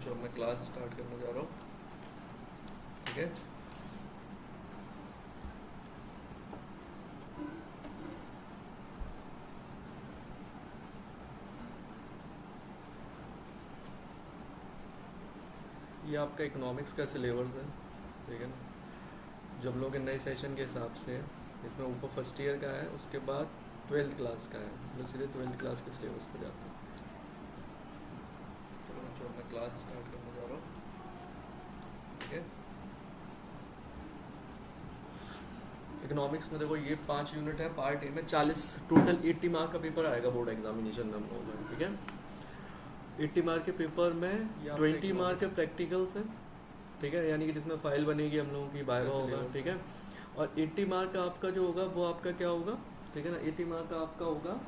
तो मैं class start करने जा रहा हूँ। ठीक है, ये आपका इकोनॉमिक्स का सिलेबस है। ठीक है ना, जब लोग नए सेशन के हिसाब से है, इसमें ऊपर फर्स्ट ईयर का है, उसके बाद 12th क्लास का है, मतलब सीधे 12th क्लास के सिलेबस पे जाते हैं। तो मैं क्लास स्टार्ट करने जा रहा हूँ। ठीक है, इकोनॉमिक्स में देखो ये 5 यूनिट है। पार्ट ए में 40 टोटल 80 मार्क का पेपर आएगा बोर्ड एग्जामिनेशन में हम लोगों का। ठीक है, 80 मार्क के पेपर में 20 मार्क के प्रैक्टिकल्स हैं। ठीक है, यानी कि जिसमें फाइल बनेगी हम लोगों की बायो होगा। ठीक है, और 80 मार्क का आपका जो होगा वो आपका क्या होगा, ठीक है ना, 80 मार्क का आपका होगा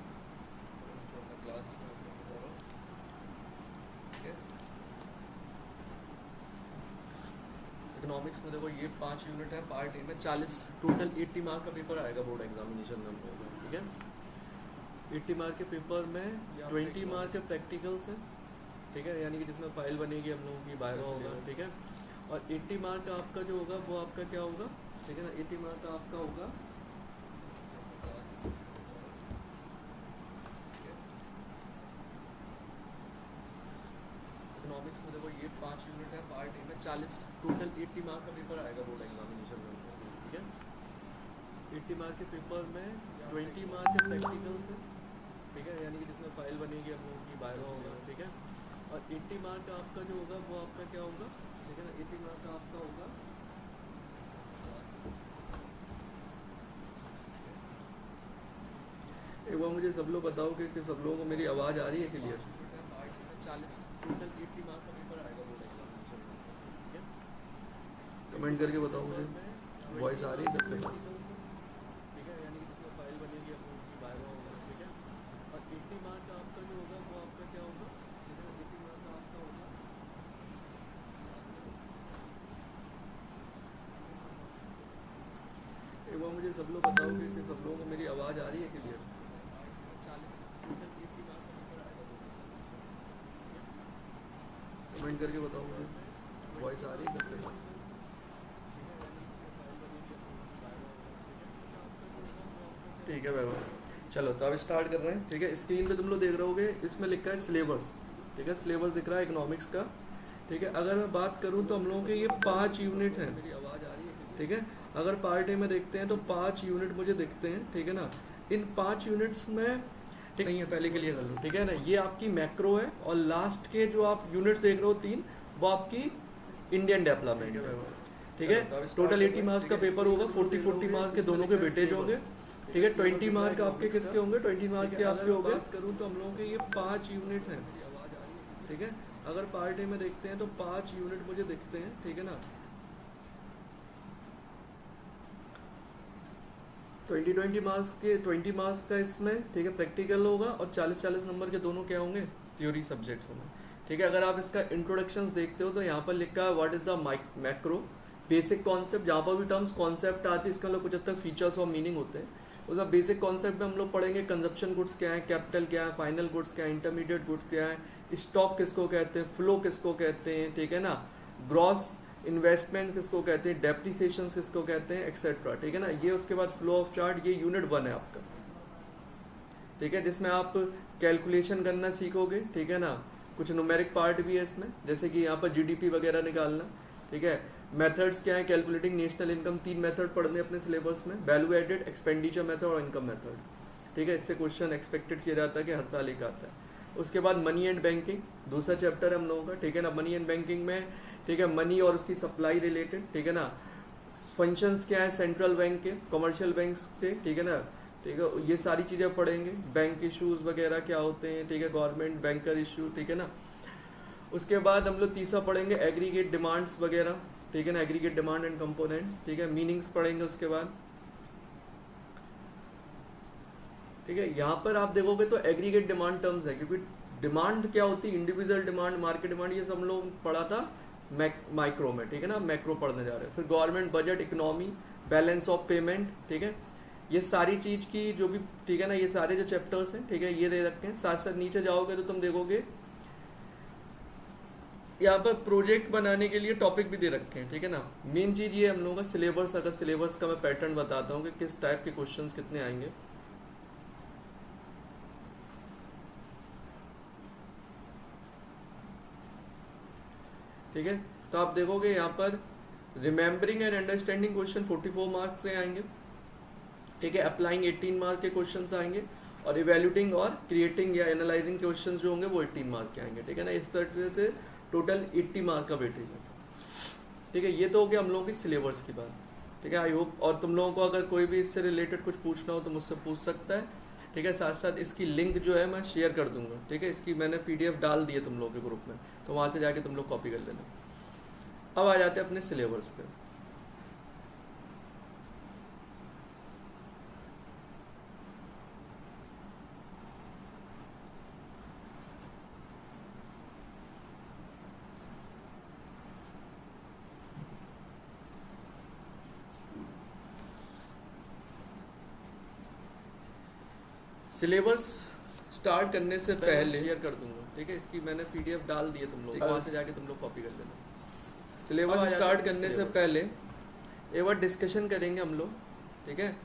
इकोनॉमिक्स में देखो ये 5 यूनिट है। पार्ट ए में 40 टोटल 80 मार्क का पेपर आएगा बोर्ड एग्जामिनेशन में हम लोगों का। ठीक है, 80 मार्क के पेपर में 20 मार्क के प्रैक्टिकल्स हैं। ठीक है, यानी कि जिसमें फाइल बनेगी हम लोगों की बायो होगा। ठीक है, और 80 मार्क का आपका जो होगा वो आपका क्या होगा, ठीक है ना, 80 मार्क का आपका होगा इकोनॉमिक्स में देखो ये 5 यूनिट है। पार्ट ए में 40 टोटल 80 मार्क का पेपर आएगा बोर्ड एग्जामिनेशन में। ठीक है, 80 मार्क के पेपर में 20 मार्क के प्रैक्टिकल्स हैं। ठीक है, यानी कि जिसमें फाइल बनेगी हम लोगों की बायो होगा। ठीक है, और 80 मार्क का आपका जो होगा वो आपका क्या होगा, ठीक है ना, 80 मार्क का आपका होगा एक बार मुझे सब लोग बताओ कि सब लोगों को मेरी आवाज़ आ रही है क्लियर। 40 टोटल 80 मार्क का पेपर आएगा बोर्ड एग्जामिनेशन में। ठीक है, कमेंट करके बताओ मुझे वॉइस आ रही है सबके पास। ठीक है, यानी कि जिसमें फाइल बनेगी हम लोगों की बायो होगा। ठीक है, और 80 मार्क का आपका जो होगा वो आपका क्या होगा, ठीक है ना, 80 मार्क का आपका होगा एक बार मुझे सब लोग बताओ कि सब लोगों को मेरी आवाज़ आ रही है क्लियर। 40 टोटल 80 मार्क का पेपर आएगा बोर्ड एग्जामिनेशन। कमेंट करके बताओ मुझे वॉइस आ रही है सबके पास। ठीक है भाई, चलो तो अब स्टार्ट कर रहे हैं। ठीक है, स्क्रीन पे तुम लोग देख रहे होगे, इसमें लिखा है सिलेबस। ठीक है, सिलेबस दिख रहा है इकोनॉमिक्स का। ठीक है, अगर मैं बात करूं तो हम लोगों के ये 5 यूनिट हैं। मेरी आवाज़ आ रही है? ठीक है, अगर पार्ट ए में देखते हैं तो 5 यूनिट मुझे दिखते हैं। ठीक है ना, इन 5 यूनिट्स में ठीक नहीं है, पहले के लिए कर लो। ठीक है ना, ये आपकी मैक्रो है, और लास्ट के जो आप यूनिट्स देख रहे हो 3, वो आपकी इंडियन डेवलपमेंट है। ठीक है, टोटल 80 मार्क्स का पेपर होगा। 40 मार्क्स के दोनों के वेटेज होंगे। ठीक है, 20 मार्क आपके किसके होंगे, 20 मार्क के आपके होंगे। बात करूँ तो हम लोगों के ये 5 यूनिट हैं। ठीक है, अगर पार्ट ए में देखते हैं तो 5 यूनिट मुझे दिखते हैं। ठीक है ना, 20 मार्क्स के 20 मार्क्स का इसमें, ठीक है, प्रैक्टिकल होगा, और 40 नंबर के दोनों क्या होंगे, थ्योरी सब्जेक्ट्स होंगे। ठीक है, अगर आप इसका इंट्रोडक्शंस देखते हो तो यहाँ पर लिखा है what is the macro, basic concept. जहाँ पर भी टर्म्स कॉन्सेप्ट आती है, इसका मतलब कुछ हद तक फीचर्स और मीनिंग होते हैं। उसमें बेसिक कॉन्सेप्ट में हम लोग पढ़ेंगे कंजप्शन गुड्स क्या है, कैपिटल क्या है, फाइनल गुड्स क्या है, इंटरमीडिएट गुड्स क्या है, स्टॉक किसको कहते हैं, फ्लो किसको कहते हैं। ठीक है ना, ग्रॉस इन्वेस्टमेंट किसको कहते हैं, डेप्रिसिएशन किसको कहते हैं, एक्सेट्रा। ठीक है ना, ये उसके बाद फ्लो ऑफ चार्ट, ये यूनिट 1 है आपका। ठीक है, जिसमें आप कैलकुलेशन करना सीखोगे। ठीक है ना, कुछ न्यूमेरिक पार्ट भी है इसमें, जैसे कि यहाँ पर जीडीपी वगैरह निकालना। ठीक है, मेथड्स क्या है, कैलकुलेटिंग नेशनल इनकम, 3 मेथड पढ़ने अपने सिलेबस में, वैल्यू एडेड, एक्सपेंडिचर मेथड और इनकम मेथड। ठीक है, इससे क्वेश्चन एक्सपेक्टेड किया जाता है कि हर साल एक आता है। उसके बाद मनी एंड बैंकिंग, दूसरा चैप्टर है हम लोगों का। ठीक है ना, मनी एंड बैंकिंग में, ठीक है, मनी और उसकी सप्लाई रिलेटेड। ठीक है ना, फंक्शंस क्या है सेंट्रल बैंक के, कमर्शियल बैंक से। ठीक है ना, ठीक है, ये सारी चीज़ें पढ़ेंगे। बैंक इश्यूज वगैरह क्या होते हैं, ठीक है, गवर्नमेंट बैंकर इशू। ठीक है ना, उसके बाद हम लोग तीसरा पढ़ेंगे एग्रीगेट डिमांड्स वगैरह। ठीक है ना, एग्रीगेट डिमांड एंड कंपोनेंट्स। ठीक है, मीनिंग्स पढ़ेंगे उसके बाद। ठीक है, यहाँ पर आप देखोगे तो एग्रीगेट डिमांड टर्म्स है, क्योंकि डिमांड क्या होती है, इंडिविजुअल डिमांड, मार्केट डिमांड, ये सब हम लोग पढ़ा था माइक्रो में। ठीक है ना, मैक्रो पढ़ने जा रहे हैं। फिर government budget, economy, balance of payment. ठीक है, ये सारी चीज़ की जो भी, ठीक है ना, ये सारे जो चैप्टर्स हैं, ठीक है, ये दे रखे हैं। साथ साथ नीचे जाओगे तो तुम देखोगे यहाँ पर प्रोजेक्ट बनाने के लिए टॉपिक भी दे रखे हैं, ठीक है ना। मेन चीज़ ये हम लोगों का सिलेबस, अगर सिलेबस का मैं पैटर्न बताता हूँ कि किस टाइप के क्वेश्चंस कितने आएंगे। ठीक है, तो आप देखोगे यहाँ पर remembering and understanding question 44 marks से आएंगे, ठीक है। अप्लाइंग 18 मार्क के क्वेश्चन आएंगे, और इवेल्यूटिंग और क्रिएटिंग या एनालाइजिंग क्वेश्चन जो होंगे वो 18 मार्क के आएंगे, ठीक है ना। इस तरह से टोटल 80 मार्क का वेटेज है, ठीक है। ये तो हो गया हम लोगों की सिलेबस की बात, ठीक है। आई होप, और तुम लोगों को अगर कोई भी इससे रिलेटेड कुछ पूछना हो तो मुझसे पूछ सकता है, ठीक है। साथ साथ इसकी लिंक जो है मैं शेयर कर दूंगा, ठीक है। इसकी मैंने PDF डाल दी है तुम लोगों के ग्रुप में, तो वहाँ से जाके तुम लोग कॉपी कर लेना। अब आ जाते हैं अपने सिलेबस पे। सिलेबस स्टार्ट करने से पहले शेयर कर दूंगा, ठीक है। इसकी मैंने PDF डाल दी है तुम लोग, वहाँ से जाके तुम लोग कॉपी कर लेना। सिलेबस स्टार्ट करने से पहले एक बार डिस्कशन करेंगे हम लोग, ठीक है।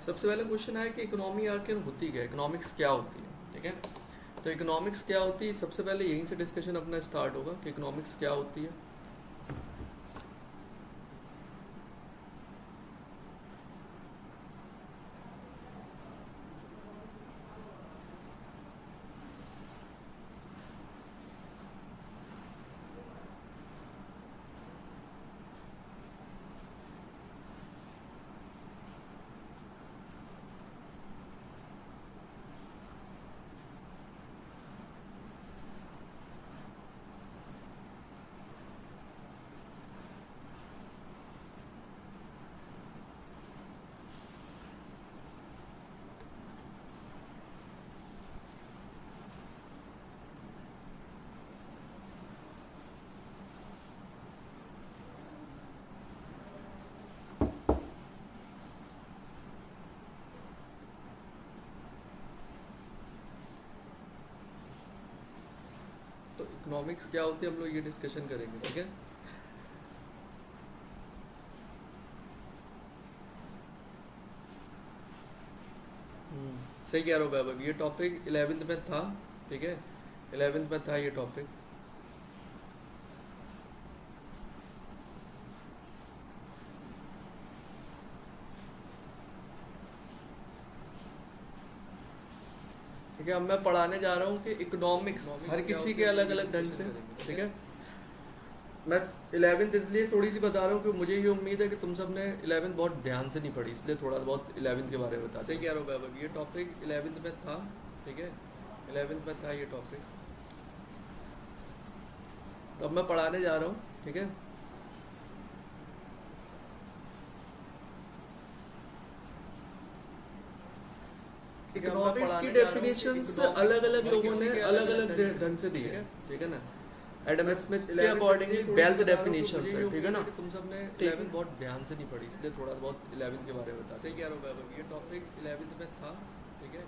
सबसे पहला क्वेश्चन है कि इकोनॉमी आखिर होती क्या है, इकोनॉमिक्स क्या होती है, ठीक है। तो इकोनॉमिक्स क्या होती है, सबसे पहले यहीं से डिस्कशन अपना स्टार्ट होगा कि इकोनॉमिक्स क्या होती है। तो इकोनॉमिक्स क्या होती है हम लोग ये डिस्कशन करेंगे, ठीक है। सही कह रहे हो वैभव, ये टॉपिक 11th में था, ठीक है। 11th में था ये टॉपिक। ठीक है, अब मैं पढ़ाने जा रहा हूँ कि इकोनॉमिक्स हर किसी के अलग अलग ढंग से, ठीक है। मैं 11th इसलिए थोड़ी सी बता रहा हूँ कि मुझे ये उम्मीद है कि तुम सब ने 11th बहुत ध्यान से नहीं पढ़ी, इसलिए थोड़ा बहुत 11th के बारे में बता। सही कह रहा हूँ वैभव, ये टॉपिक 11th में था, ठीक है। 11th में था ये टॉपिक, तो अब मैं पढ़ाने जा रहा हूँ, ठीक है। इकोनॉमिक्स की डेफिनेशंस अलग अलग लोगों ने अलग अलग ढंग से दी है, ठीक है ना। एडम स्मिथ के अकॉर्डिंगली वेल्थ डेफिनेशंस है, ठीक है ना। तुम सब ने 11th बहुत ध्यान से नहीं पढ़ी, इसलिए थोड़ा बहुत 11th के बारे में बता। सही कह रहा हूँ, ये टॉपिक 11th में था, ठीक है।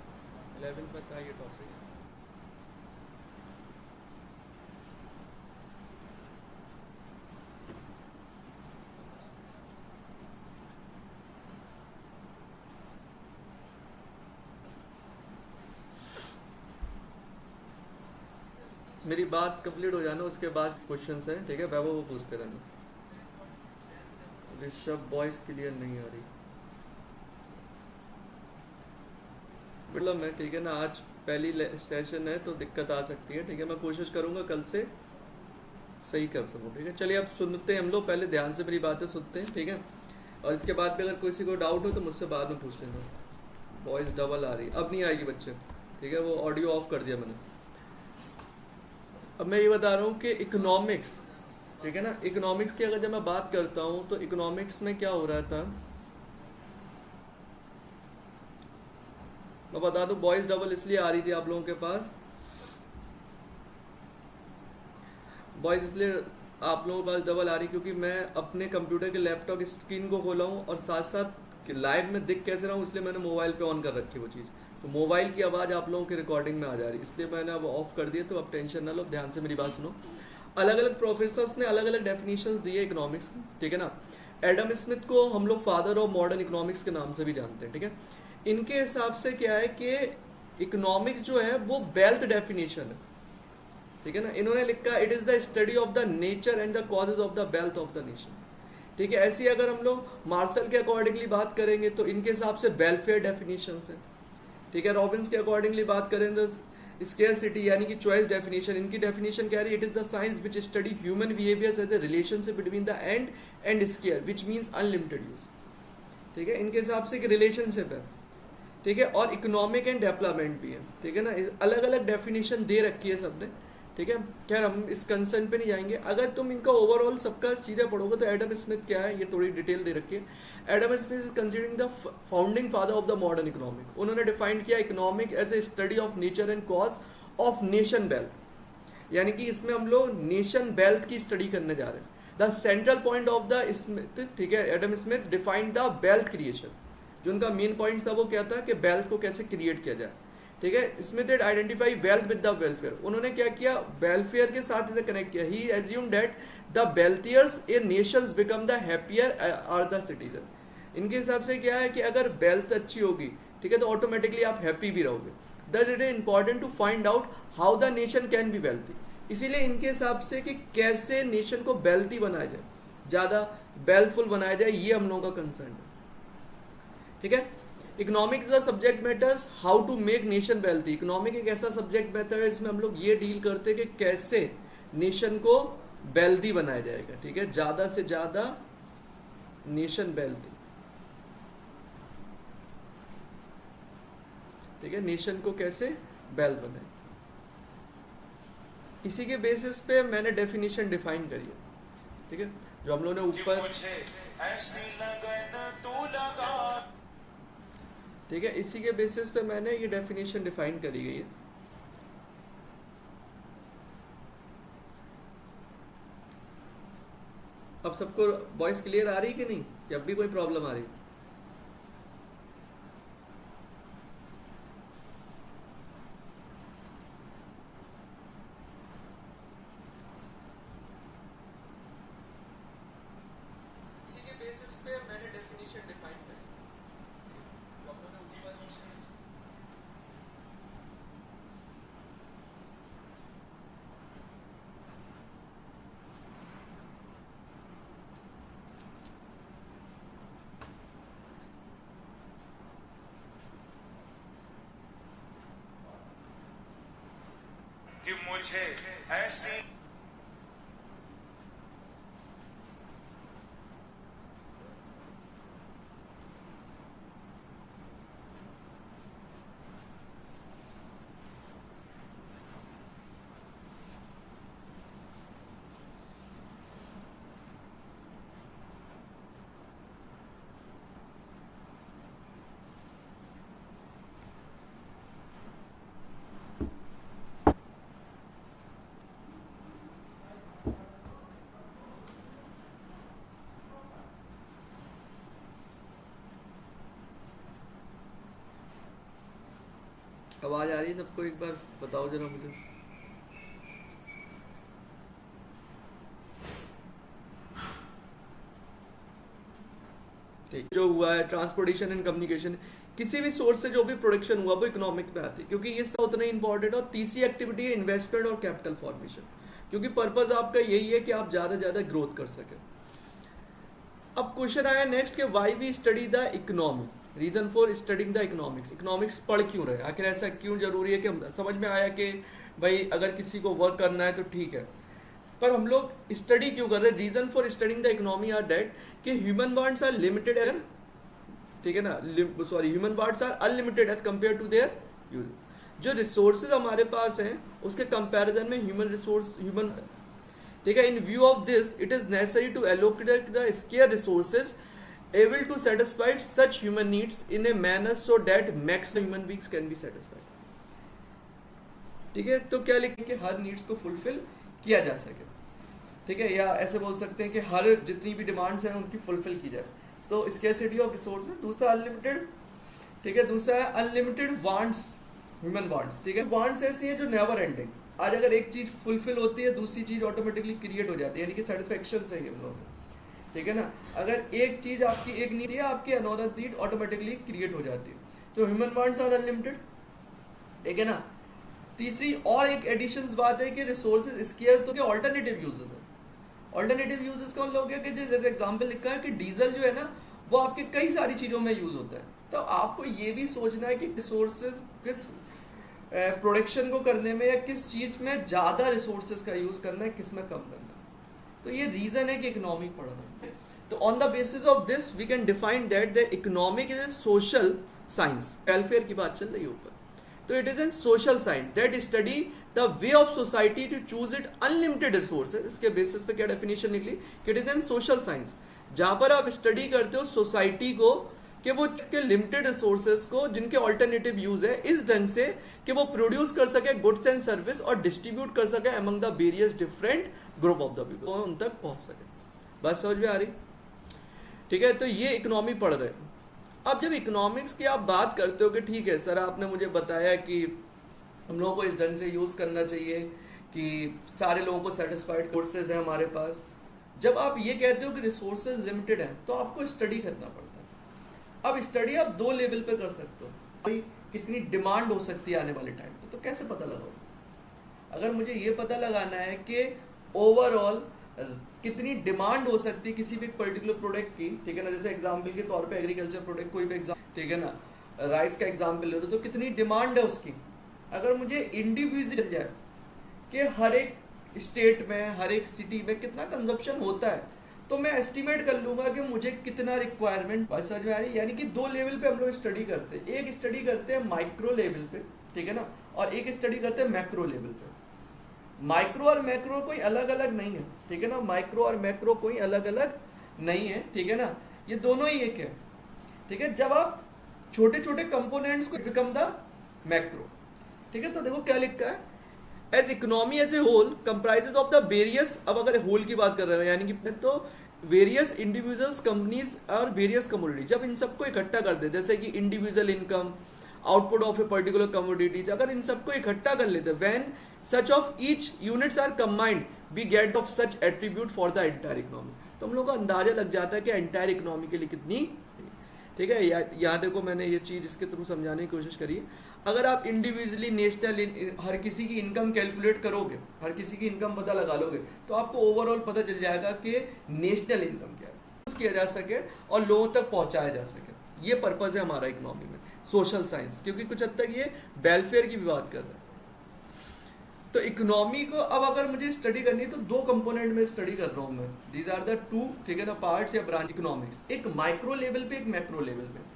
11th में था ये टॉपिक। मेरी बात कंप्लीट हो जाना, उसके बाद क्वेश्चंस हैं, ठीक है। वैभव वो पूछते रहना। ऋषभ वॉइस क्लियर नहीं आ रही, मतलब मैं, ठीक है ना। आज पहली सेशन है तो दिक्कत आ सकती है, ठीक है। मैं कोशिश करूंगा कल से सही कर सकूं, ठीक है। चलिए अब सुनते हैं हम लोग, पहले ध्यान से मेरी बातें सुनते हैं, ठीक है। और इसके बाद भी अगर किसी को डाउट हो तो मुझसे बाद में पूछ लेना। वॉइस डबल आ रही, अब नहीं आएगी बच्चे, ठीक है। वो ऑडियो ऑफ कर दिया मैंने। अब मैं ये बता रहा हूँ कि इकोनॉमिक्स, ठीक है ना। इकोनॉमिक्स की अगर जब मैं बात करता हूँ तो इकोनॉमिक्स में क्या हो रहा था, मैं बता दूं बॉयज डबल इसलिए आ रही थी आप लोगों के पास, बॉयज इसलिए आप लोगों के पास डबल आ रही क्योंकि मैं अपने कंप्यूटर के लैपटॉप स्क्रीन को खोला हूँ और साथ साथ लाइव में दिख कैसे रहा हूँ, इसलिए मैंने मोबाइल पे ऑन कर रखी वो चीज़, तो मोबाइल की आवाज़ आप लोगों की रिकॉर्डिंग में आ जा रही, इसलिए मैंने अब ऑफ कर दिया। तो अब टेंशन ना लो, ध्यान से मेरी बात सुनो। अलग अलग प्रोफेसर्स ने अलग अलग डेफिनेशंस दिए इकोनॉमिक्स की, ठीक है ना। एडम स्मिथ को हम लोग फादर ऑफ मॉडर्न इकोनॉमिक्स के नाम से भी जानते हैं, ठीक है। इनके हिसाब से क्या है कि इकोनॉमिक्स जो है वो वेल्थ डेफिनेशन है, ठीक है ना। इन्होंने लिखा it is the study of the nature and the causes of the wealth of the nation, ठीक है। ऐसी अगर हम लोग मार्शल के अकॉर्डिंगली बात करेंगे तो इनके हिसाब से वेलफेयर डेफिनेशन है, ठीक है। रॉबिन्स के अकॉर्डिंगली बात करें तो स्केर्सिटी यानी कि चॉइस डेफिनेशन, इनकी डेफिनेशन क्या है, it is the science which study human behaviours as a relationship between the end and scarce which means unlimited use, ठीक है। इनके हिसाब से एक रिलेशनशिप है, ठीक है, और इकोनॉमिक एंड डेवलपमेंट भी है, ठीक है ना। अलग अलग डेफिनेशन दे रखी है सबने, ठीक है। खैर हम इस कंसर्न पे नहीं जाएंगे। अगर तुम इनका ओवरऑल सबका चीज़ें पढ़ोगे तो एडम स्मिथ क्या है ये थोड़ी डिटेल दे रखी है। Adam Smith is considering the founding father of the modern economic. उन्होंने डिफाइंड किया economic as a study of nature and cause of nation wealth, यानी कि इसमें हम लोग नेशन वेल्थ की स्टडी करने जा रहे हैं। The central point of the Smith, ठीक है, Adam Smith defined the wealth creation. जो उनका मेन पॉइंट था वो क्या था कि वेल्थ को कैसे क्रिएट किया जाए, ठीक है। Smith did identify wealth with the welfare. उन्होंने क्या किया, वेलफेयर के साथ इसे कनेक्ट किया। He assumed that the wealthiers a nations become the happier are the citizen. इनके हिसाब से क्या है कि अगर वेल्थ अच्छी होगी, ठीक है, तो ऑटोमेटिकली आप हैप्पी भी रहोगे। That it is important to find out how the nation can be wealthy. इसीलिए इनके हिसाब से कि कैसे नेशन को वेल्थी बनाया जाए, ज्यादा वेल्थफुल बनाया जाए, ये हम लोगों का कंसर्न है, ठीक है। Economic is a subject matters how to make nation wealthy. Economic एक ऐसा सब्जेक्ट मैटर है इसमें हम लोग ये डील करते हैं कि कैसे नेशन को वेल्थी बनाया जाएगा, ठीक है, ज्यादा से ज्यादा नेशन वेल्थी, ठीक है, नेशन को कैसे वेल्थ बनाए। इसी के बेसिस पे मैंने डेफिनेशन डिफाइन करी है, ठीक है, जो हम लोगों ने ऊपर, ठीक है, इसी के बेसिस पे मैंने ये डेफिनेशन डिफाइन करी गई है। अब सबको वॉइस क्लियर आ रही कि नहीं, या अब भी कोई प्रॉब्लम आ रही? इसी के बेसिस पे मैंने डेफिनेशन डिफाइन करी। कि मुझे ऐसी आवाज आ रही है सबको? एक बार बताओ जरा मुझे। ठीक, जो हुआ है ट्रांसपोर्टेशन एंड कम्युनिकेशन, किसी भी सोर्स से जो भी प्रोडक्शन हुआ वो इकोनॉमिक में आती है, क्योंकि ये सब उतना ही इंपॉर्टेंट है। और तीसरी एक्टिविटी है इन्वेस्टमेंट और कैपिटल फॉर्मेशन, क्योंकि पर्पज आपका यही है कि आप ज्यादा से ज्यादा ग्रोथ कर सके। अब क्वेश्चन आया नेक्स्ट कि why we study the economy, reason for studying the economics. Economics पढ़ क्यों रहे, आखिर ऐसा क्यों जरूरी है कि हम समझ में आया कि भाई अगर किसी को वर्क करना है तो ठीक है, पर हम लोग स्टडी क्यों कर रहे हैं? Reason for studying the economy are that कि ह्यूमन वांट्स आर लिमिटेड, अगर ठीक है ना, sorry, human wants are unlimited as compare to their use. जो रिसोर्सेज हमारे पास हैं उसके कंपैरिजन में ह्यूमन, ठीक है, in view of this it is necessary to allocate the scarce resources able to satisfy such human needs in a manner so that maximum human beings can be satisfied. ठीक है, तो क्या लिखें कि हर needs को fulfil किया जा सके, ठीक है, या ऐसे बोल सकते हैं कि हर जितनी भी डिमांड्स हैं उनकी फुलफिल की जाए, तो स्कैर्सिटी ऑफ रिसोर्स है। दूसरा अनलिमिटेड, ठीक है, दूसरा है अनलिमिटेड वांट्स, ह्यूमन वांट्स, ठीक है। वांट्स ऐसी हैं जो नेवर एंडिंग, आज अगर एक चीज फुलफिल होती है दूसरी चीज ऑटोमेटिकली क्रिएट हो जाती है, यानी कि सेटिस्फेक्शन से हम लोग, ठीक है ना। अगर एक चीज आपकी एक नीड है, आपकी अनदर नीड ऑटोमेटिकली क्रिएट हो जाती है, तो ह्यूमन वांट्स आर अनलिमिटेड, ठीक है ना। तीसरी और एक एडिशंस बात है कि रिसोर्सेज स्केयर, तो क्या ऑल्टरनेटिव यूजेस है। ऑल्टरनेटिव यूजेस कौन लोग हैं कि जैसे एग्जांपल लिखा है कि डीजल जो है ना वो आपके कई सारी चीज़ों में यूज होता है, तो आपको ये भी सोचना है कि रिसोर्सेज किस प्रोडक्शन को करने में या किस चीज़ में ज़्यादा रिसोर्सेज का यूज़ करना है, किस में कम करना है। तो ये रीज़न है कि इकोनॉमिक पढ़ रहे हैं। तो on the basis of this we can define that the economic is a social science, welfare की बात चल रही है ऊपर, तो it is an social science that study the way of society to choose it unlimited resources. इसके basis पे क्या डेफिनेशन निकली कि it is an social science, जहां पर आप स्टडी करते हो सोसाइटी को कि वो इसके लिमिटेड रिसोर्सेज को जिनके ऑल्टरनेटिव यूज है इस ढंग से कि वो प्रोड्यूस कर सके गुड्स एंड सर्विस और डिस्ट्रीब्यूट कर सके among the various different group of the people, तो उन तक पहुंच सके। बात समझ में आ रही, ठीक है। तो ये इकोनॉमी पढ़ रहे हैं। अब जब इकोनॉमिक्स की आप बात करते हो कि ठीक है सर आपने मुझे बताया कि हम लोगों को इस ढंग से यूज़ करना चाहिए कि सारे लोगों को सेटिस्फाइड कोर्सेज हैं हमारे पास, जब आप ये कहते हो कि रिसोर्सेज लिमिटेड हैं तो आपको स्टडी करना पड़ता है। अब स्टडी आप दो लेवल पे कर सकते हो, भाई कितनी डिमांड हो सकती है आने वाले टाइम पे, तो कैसे पता लगाओ। अगर मुझे ये पता लगाना है कि ओवरऑल कितनी डिमांड हो सकती है किसी भी एक पर्टिकुलर प्रोडक्ट की, ठीक है ना, जैसे एग्जांपल के तौर पे एग्रीकल्चर प्रोडक्ट कोई भी एग्जाम्पल, ठीक है ना, राइस का एग्जांपल ले लो, तो कितनी डिमांड है उसकी। अगर मुझे इंडिविजुअल जाए कि हर एक स्टेट में हर एक सिटी में कितना कंजप्शन होता है, तो मैं एस्टिमेट कर लूंगा कि मुझे कितना रिक्वायरमेंट। बात समझ में आ रही है, यानी कि दो लेवल पे हम लोग स्टडी करते हैं, एक स्टडी करते हैं माइक्रो लेवल पे, ठीक है ना, और एक स्टडी करते हैं मैक्रो लेवल पे। माइक्रो और मैक्रो कोई अलग अलग नहीं है, ठीक है ना, माइक्रो और मैक्रो कोई अलग अलग नहीं है, ठीक है ना, ये दोनों ही एक है, ठीक है। जब आप छोटे छोटे कंपोनेंट्स को बिकम द मैक्रो, ठीक है। तो देखो क्या लिखा है, as economy as a whole comprises of the various, अब अगर होल की बात कर रहे हो यानी कि तो वेरियस इंडिविजुअल्स कंपनीज और वेरियस कमोडिटी, जब इन सबको इकट्ठा कर दे, जैसे कि individual income, output of a particular commodities, अगर इन सबको इकट्ठा कर लेते, when such of each units are combined we get of such attribute for the entire economy, तो हम लोग को अंदाजा लग जाता है कि एंटायर इकोनॉमी के लिए कितनी, ठीक है। यहाँ देखो मैंने ये चीज़ इसके थ्रू समझाने की कोशिश करी। अगर आप इंडिविजुअली नेशनल हर किसी की इनकम कैलकुलेट करोगे, हर किसी की इनकम पता लगा लोगे, तो आपको ओवरऑल पता चल जाएगा कि नेशनल इनकम क्या है, किया जा सके और लोगों तक पहुंचाया जा सके। ये पर्पज़ है हमारा इकोनॉमी में, सोशल साइंस, क्योंकि कुछ हद तक ये वेलफेयर की भी बात कर रहा है। तो इकोनॉमी को अब अगर मुझे स्टडी करनी है तो दो कंपोनेंट में स्टडी कर रहा हूँ मैं, दीज आर द टू, ठीक है ना, पार्ट्स या ब्रांच इकोनॉमिक्स, एक माइक्रो लेवल पे एक मैक्रो लेवल पे,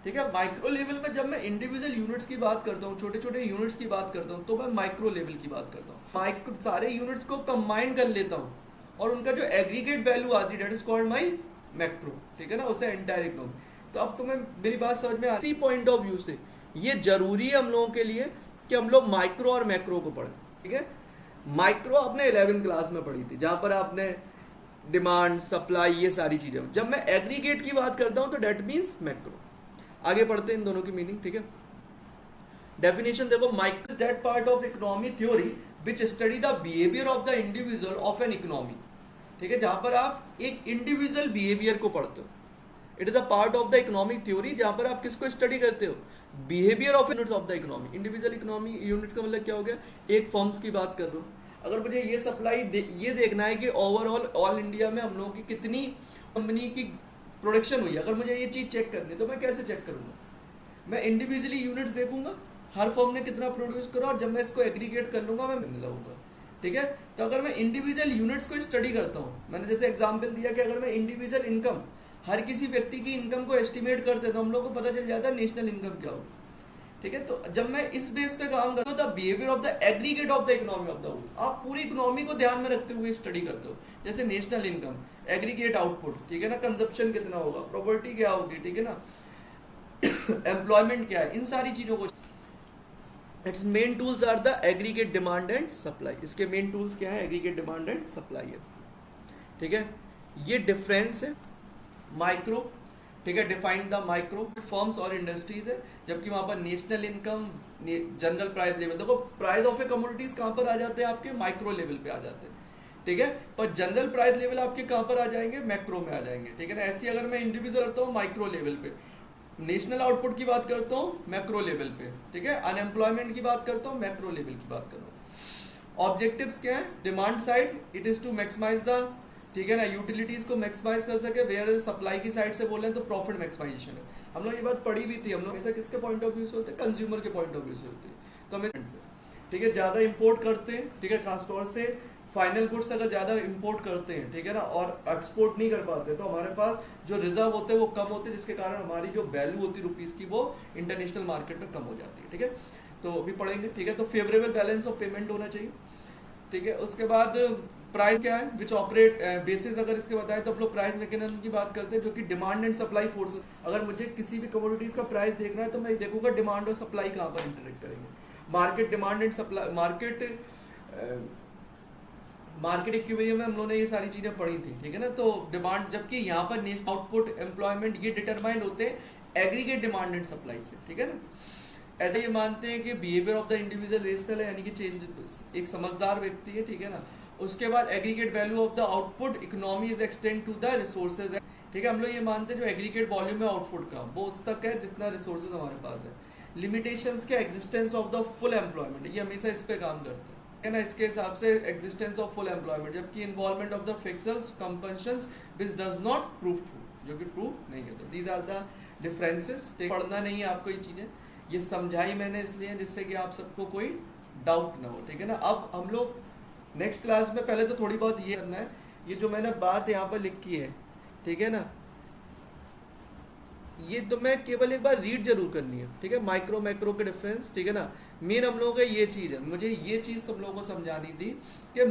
ठीक है। माइक्रो लेवल में जब मैं इंडिविजुअल यूनिट्स की बात करता हूँ, छोटे छोटे यूनिट्स की बात करता हूँ, तो मैं माइक्रो लेवल की बात करता हूँ। माइक्रो सारे यूनिट्स को कंबाइन कर लेता हूँ और उनका जो एग्रीगेट वैल्यू आती है that is called my macro, ठीक है ना, उसे एंटायर इकोनॉमी। तो अब तुम्हें मेरी बात समझ में इसी पॉइंट ऑफ व्यू से ये जरूरी है हम लोगों के लिए कि हम लोग माइक्रो और मैक्रो को पढ़ें, ठीक है। माइक्रो आपने 11th क्लास में पढ़ी थी, जहां पर आपने डिमांड, सप्लाई, ये सारी चीजें। जब मैं एग्रीगेट की बात करता हूं तो डेट मीन्स मैक्रो। आगे पढ़ते हैं इन दोनों की मीनिंग, ठीक है। डेफिनेशन देखो, micro is that part of economy theory which study the behaviour of the individual of an economy, ठीक है, जहां पर आप एक इंडिविजुअल बिहेवियर को पढ़ते हो। It is a part of the economic theory जहां पर आप किसको स्टडी करते हो, behaviour of units of the economy. Individual economy unit का मतलब क्या हो गया, एक फर्म्स की बात कर रहा हूँ। अगर मुझे ये सप्लाई ये देखना है कि ओवरऑल ऑल इंडिया में हम लोगों की कितनी कंपनी की प्रोडक्शन हुई, अगर मुझे ये चीज़ चेक करनी है तो मैं कैसे चेक करूँगा, मैं इंडिविजुअली यूनिट्स देखूंगा, हर फर्म ने कितना प्रोड्यूस करा, और जब मैं इसको एग्रीगेट कर लूँगा मैं मिलाऊंगा, ठीक है। तो अगर मैं इंडिविजुअल यूनिट्स को स्टडी करता हूँ, मैंने जैसे एग्जाम्पल दिया कि अगर मैं इंडिविजुअल इनकम, हर किसी व्यक्ति की इनकम को एस्टिमेट करते तो हम लोग को पता चल जाता है नेशनल इनकम क्या हो, ठीक है। तो जब मैं इस बेस पे काम करता हूँ, the behaviour of the aggregate of the economy of the whole, आप पूरी इकोनॉमी को ध्यान में रखते हुए स्टडी करते हो। जैसे नेशनल इनकम, एग्रीगेट आउटपुट, ठीक है ना, कंजप्शन कितना होगा, प्रॉपर्टी क्या होगी, ठीक है ना, एम्प्लॉयमेंट क्या है, इन सारी चीजों को। Its main tools are the aggregate demand and supply. इसके मेन टूल्स क्या है, एग्रीगेट डिमांड एंड सप्लाई है, ठीक है। ये डिफरेंस है माइक्रो, ठीक है, डिफाइंड द माइक्रो फर्म्स और इंडस्ट्रीज है, जबकि वहां पर national income, general price level. देखो प्राइस ऑफ ए कमोडिटीज कहां पर आ जाते हैं, आपके माइक्रो लेवल पे आ जाते हैं, ठीक है, पर जनरल प्राइस लेवल आपके कहां पर आ जाएंगे, मैक्रो में आ जाएंगे, ठीक है ना। ऐसी अगर मैं इंडिविजुअल करता हूँ माइक्रो लेवल पे, नेशनल आउटपुट की बात करता हूँ मैक्रो लेवल पे, ठीक है, अनएम्प्लॉयमेंट की बात करता हूँ मैक्रो लेवल की बात कर रहा हूँ। ऑब्जेक्टिव्स क्या है, demand side it is to maximise the, ठीक है ना, यूटिलिटीज को मैक्सिमाइज कर सके, वेयर सप्लाई की साइड से बोले तो प्रॉफिट मैक्सिमाइजेशन है। हम लोग ये बात पढ़ी भी थी, हम लोग ऐसा किसके पॉइंट ऑफ व्यू से होते हैं, कंज्यूमर के पॉइंट ऑफ व्यू से होते हैं। तो हमें, ठीक है, ज़्यादा इंपोर्ट करते हैं, ठीक है, खासतौर से फाइनल गुड्स अगर ज़्यादा इंपोर्ट करते हैं, ठीक है ना, और एक्सपोर्ट नहीं कर पाते, तो हमारे पास जो रिजर्व होते हैं वो कम होते हैं, जिसके कारण हमारी जो वैल्यू होती है रुपीज़ की वो इंटरनेशनल मार्केट में कम हो जाती है, ठीक है। तो अभी पढ़ेंगे, ठीक है। तो फेवरेबल बैलेंस ऑफ पेमेंट होना चाहिए, ठीक है। उसके बाद प्राइस क्या है, विच ऑपरेट बेसिस, अगर इसके बताएं तो हम लोग प्राइस मैकेनिज्म की बात करते हैं, जो कि डिमांड एंड सप्लाई फोर्सेस। अगर मुझे किसी भी कमोडिटीज का प्राइस देखना है तो मैं देखूंगा डिमांड और सप्लाई कहाँ पर इंटरेक्ट करेंगे। Market demand and supply, market equilibrium में हम लोगों ने ये सारी चीजें पढ़ी थी, ठीक है ना। तो डिमांड, जबकि यहाँ पर नेशनल आउटपुट, एम्प्लॉयमेंट, ये डिटरमाइन होते हैं एग्रीगेट डिमांड एंड सप्लाई से, ठीक है ना। ऐसे ये मानते हैं कि behaviour of the individual rational है, यानी कि चेंज, एक समझदार व्यक्ति है, ठीक है ना। उसके बाद aggregate value of the output economy is extend to the resources है, ठीक है। हम लोग ये मानते हैं जो एग्रीगेट वॉल्यूम है आउटपुट का वो उस तक है जितना रिसोर्सेज हमारे पास है। लिमिटेशंस के existence of the full employment, ये हमेशा इस पे काम करते हैं, है ना। इसके हिसाब से एग्जिस्टेंस ऑफ फुल एम्प्लॉयमेंट, जबकि involvement of the fiscals compulsions which does not prove true, जो कि ट्रू नहीं कहते। These are the differences. पढ़ना नहीं है आपको ये चीज़ें, ये समझाई मैंने इसलिए जिससे कि आप सबको कोई डाउट ना हो, ठीक है ना। अब हम लोग नेक्स्ट क्लास में पहले तो थोड़ी बहुत ये करना है, ये जो मैंने बात यहाँ पर लिखी है, ठीक है ना, ये तो मैं केवल एक बार रीड जरूर करनी है, ठीक है। माइक्रो मैक्रो के डिफरेंस, ठीक है ना। मेन हम लोगों का ये चीज़ है, मुझे ये चीज़ तुम लोगों को समझानी थी कि